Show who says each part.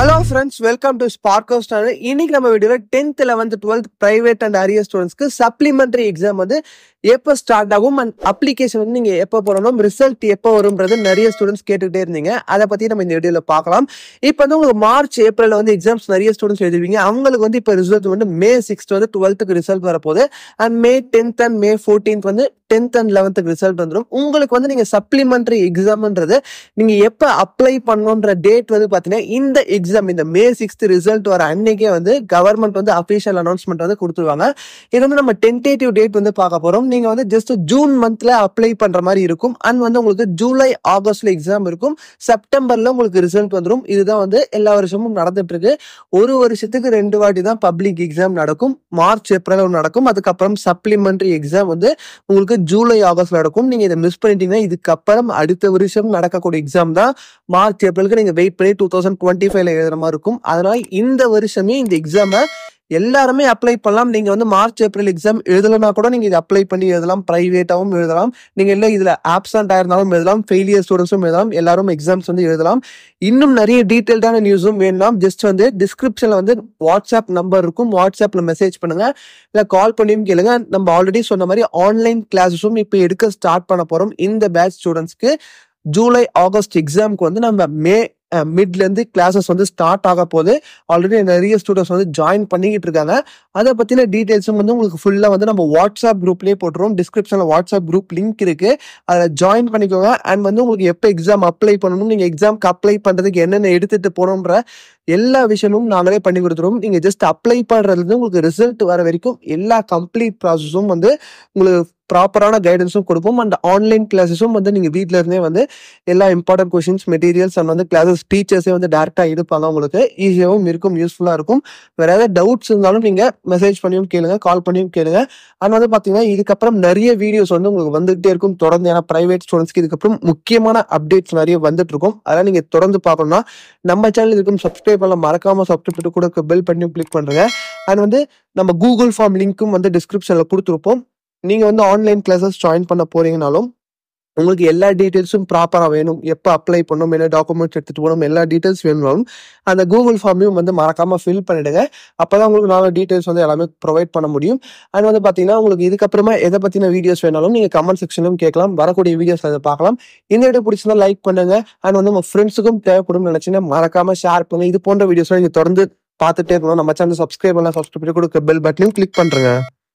Speaker 1: Hello friends, welcome to Sparkos channel. இன்னைக்கு நம்ம வீடியோல 10th 11th 12th private and arrear ஸ்டூடண்ட்ஸ்க்கு supplementary exam வந்து எப்போ ஸ்டார்ட் ஆகும் அண்ட் அப்ளிகேஷன் வந்து நீங்க எப்போ போடணும், ரிசல்ட் எப்போ வரும்ன்றது நிறைய ஸ்டூடெண்ட்ஸ் கேட்டுக்கிட்டே இருந்தீங்க. அதை பத்தி நம்ம இந்த வீடியோல பார்க்கலாம். இப்போ வந்து உங்களுக்கு மார்ச் ஏப்ரல் வந்து எக்ஸாம்ஸ் நிறைய ஸ்டூடெண்ட்ஸ் எழுதுவீங்க. அவங்களுக்கு வந்து இப்போ ரிசல்ட் வந்து மே 6th வந்து 12th ரிசல்ட் வரப்போகுது. And May 10th and May 14th வந்து 10th அண்ட் 11th ரிசல்ட் வந்துடும். உங்களுக்கு வந்து நீங்க சப்ளிமெண்டரி எக்ஸாம்ன்றது நீங்க எப்போ அப்ளை பண்ணணுன்ற டேட் வந்து பாத்தீங்கன்னா இந்த எக்ஸாம் இந்த மே 6th ரிசல்ட் வர அன்னைக்கே வந்து கவர்மெண்ட் வந்து அபிஷியல் அனௌன்ஸ்மெண்ட் வந்து கொடுத்துருவாங்க. இது வந்து நம்ம டென்டேட்டிவ் டேட் வந்து பார்க்க போறோம். நீங்க வந்து ஜஸ்ட் ஜூன் மந்த்ல அப்ளை பண்ற மாதிரி இருக்கும். அண்ட் வந்து உங்களுக்கு ஜூலை ஆகஸ்ட்ல எக்ஸாம் இருக்கும். செப்டம்பர்ல உங்களுக்கு ரிசல்ட் வந்துடும். இதுதான் வந்து எல்லா வருஷமும் நடந்துட்டு இருக்கு. ஒரு வருஷத்துக்கு 2 வாட்டி தான் பப்ளிக் எக்ஸாம் நடக்கும். மார்ச் ஏப்ரல் நடக்கும். அதுக்கப்புறம் சப்ளிமெண்டரி எக்ஸாம் வந்து உங்களுக்கு ஜூலை ஆகஸ்ட்ல நடக்கும். நீங்க இதை மிஸ் பண்ணிட்டீங்கன்னா இதுக்கப்புறம் அடுத்த வருஷம் நடக்கக்கூடிய எக்ஸாம் தான் மார்ச் ஏப்ரலுக்கு நீங்க வெயிட் பண்ணி 2025ல எழுதுற மாதிரி இருக்கும். அதனால இந்த வருஷமே இந்த எக்ஸாமை எல்லாருமே அப்ளை பண்ணலாம். நீங்க வந்து மார்ச் ஏப்ரல் எக்ஸாம் எழுதலனா கூட நீங்க இதை அப்ளை பண்ணி எழுதலாம். பிரைவேட்டாவும் எழுதலாம். நீங்க இல்லை இதுல ஆப்சென்ட் ஆயிருந்தாலும் எழுதலாம். ஃபெயிலியர் ஸ்டூடெண்ட்ஸும் எழுதலாம். எல்லாரும் எக்ஸாம்ஸ் வந்து எழுதலாம். இன்னும் நிறைய டீட்டெயில்டான நியூஸும் வேணும். ஜஸ்ட் வந்து டிஸ்கிரிப்ஷன்ல வந்து வாட்ஸ்அப் நம்பர் இருக்கும். வாட்ஸ்அப்ல மெசேஜ் பண்ணுங்க, இல்லை கால் பண்ணியும் கேளுங்க. நம்ம ஆல்ரெடி சொன்ன மாதிரி ஆன்லைன் கிளாஸஸும் இப்போ எடுக்க ஸ்டார்ட் பண்ண போறோம். இந்த பேட்ச் ஸ்டூடெண்ட்ஸ்க்கு ஜூலை ஆகஸ்ட் எக்ஸாமுக்கு வந்து நம்ம மே மிட்ல இருந்து கிளாஸஸ் வந்து ஸ்டார்ட் ஆக போகுது. ஆல்ரெடி நிறைய ஸ்டூடெண்ட்ஸ் வந்து ஜாயின் பண்ணிக்கிட்டு இருக்காங்க. அதை பத்தின டீடைல்ஸும் வந்து உங்களுக்கு ஃபுல்லா வந்து நம்ம வாட்ஸ்அப் குரூப்லயே போட்டுருவோம். டிஸ்கிரிப்ஷன்ல வாட்ஸ்அப் குரூப் லிங்க் இருக்கு, அதில் ஜாயின் பண்ணிக்கோங்க. அண்ட் வந்து உங்களுக்கு எப்போ எக்ஸாம் அப்ளை பண்ணணும், நீங்க எக்ஸாம்க்கு அப்ளை பண்றதுக்கு என்னென்ன எடுத்துட்டு போகணுன்ற எல்லா விஷயமும் நாங்களே பண்ணி கொடுத்துருவோம். நீங்க ஜஸ்ட் அப்ளை பண்றதுல உங்களுக்கு ரிசல்ட் வர வரைக்கும் எல்லா கம்ப்ளீட் ப்ராசஸும் வந்து உங்களுக்கு ப்ராப்பரான கைடன்ஸும் கொடுப்போம். அண்ட் ஆன்லைன் கிளாஸஸும் வந்து நீங்க வீட்ல இருந்தே வந்து எல்லா இம்பார்ட்டன்ட் கொஸ்டின்ஸ் மெட்டீரியல்ஸ் அண்ட் வந்து கிளாஸஸ் டீச்சர்ஸே வந்து டேரக்டா எடுப்பாங்க. உங்களுக்கு ஈஸியாகவும் இருக்கும், யூஸ்ஃபுல்லா இருக்கும். வேற ஏதாவது டவுட்ஸ் இருந்தாலும் நீங்க மெசேஜ் பண்ணியும் கேளுங்க, கால் பண்ணியும் கேளுங்க. அண்ட் வந்து பாத்தீங்கன்னா இதுக்கப்புறம் நிறைய வீடியோஸ் வந்து உங்களுக்கு வந்துகிட்டே இருக்கும் தொடர்ந்து. ஏன்னா பிரைவேட் ஸ்டூடெண்ட்ஸ்க்கு இதுக்கப்புறம் முக்கியமான அப்டேட்ஸ் நிறைய வந்துட்டு இருக்கும். அதெல்லாம் நீங்க தொடர்ந்து பார்க்கணும்னா நம்ம சேனல் இருக்கும் சப்ஸ்கிரைப் பண்ண மறக்காம சப்ஸ்கிரைப் கூட பெல் பண்ணியும் கிளிக் பண்ணுங்க. அண்ட் வந்து நம்ம கூகுள் ஃபார்ம் லிங்க்கும் வந்து டிஸ்கிரிப்ஷன்ல கொடுத்துருப்போம். நீங்க வந்து ஆன்லைன் கிளாஸஸ் ஜாயின் பண்ண போறீங்கனாலும் உங்களுக்கு எல்லா டீட்டெயில்ஸும் ப்ராப்பரா வேணும், எப்போ அப்ளை பண்ணணும், என்ன டாக்குமெண்ட்ஸ் எடுத்துட்டு போகணும், எல்லா டீட்டெயில்ஸ் வேணும்னாலும் அந்த கூகுள் ஃபார்மையும் வந்து மறக்காம ஃபில் பண்ணிடுங்க. அப்பதான் உங்களுக்கு நாங்கள் டீட்டெயில்ஸ் வந்து எல்லாமே ப்ரொவைட் பண்ண முடியும். அண்ட் வந்து பாத்தீங்கன்னா உங்களுக்கு இதுக்கப்புறமா எதை பத்தின வீடியோஸ் வேணாலும் நீங்க கமெண்ட் செக்ஷனும் கேட்கலாம். வரக்கூடிய வீடியோஸ் அதை பார்க்கலாம். இந்த வீடியோ பிடிச்சிருந்தா லைக் பண்ணுங்க. அண்ட் வந்து உங்க ஃப்ரெண்ட்ஸுக்கும் தேவைப்படும் நினைச்சீங்கன்னா மறக்காம ஷேர் பண்ணுங்க. இது போன்ற வீடியோஸ் நீங்க தொடர்ந்து பார்த்துட்டே இருக்கணும். நம்ம சேனல் சப்ஸ்கிரைப் பண்ணலாம், சப்ஸ்கிரைப் பண்ணி கொடுக்க பெல் பட்டனையும் கிளிக் பண்றேங்க.